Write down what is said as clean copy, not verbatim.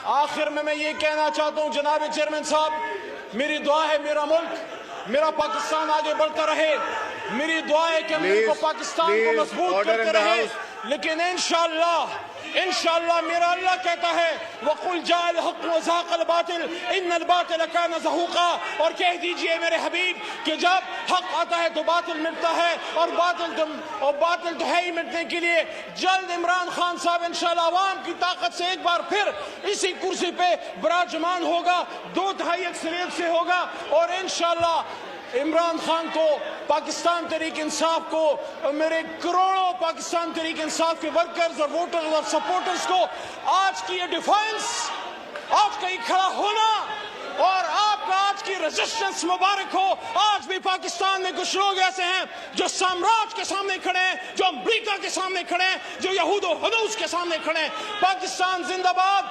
آخر میں یہ کہنا چاہتا ہوں جناب چیئرمین صاحب، میری دعا ہے میرا ملک، میرا پاکستان آگے بڑھتا رہے، میری دعا ہے کہ ملک کو پاکستان کو مضبوط کرتے رہے، لیکن انشاءاللہ میرا اللہ کہتا ہے وَقُلْ جَاءَ الْحَقُّ وَزَهَقَ الْبَاطِلُ إِنَّ الْبَاطِلَ كَانَ زَهُوقًا، اور کہہ دیجئے میرے حبیب کہ جب حق آتا ہے تو باطل مٹتا ہے، اور باطل تو ہے ہی مٹنے کے لیے۔ جلد عمران خان صاحب انشاءاللہ عوام کی طاقت سے ایک بار پھر اسی کرسی پہ براجمان ہوگا، 2/3 اکثریت سے ہوگا، اور انشاءاللہ عمران خان کو، پاکستان تحریک انصاف کو، میرے کروڑوں پاکستان تحریک انصاف کے ورکرز اور ووٹرز اور سپورٹرز کو آج کی یہ ڈیفائنس، آج کا یہ کھڑا ہونا اور آپ کا آج کی ریزسٹنس مبارک ہو۔ آج بھی پاکستان میں کچھ لوگ ایسے ہیں جو سامراج کے سامنے کھڑے ہیں، جو امریکہ کے سامنے کھڑے ہیں، جو یہود و ہنوز کے سامنے کھڑے ہیں۔ پاکستان زندہ باد،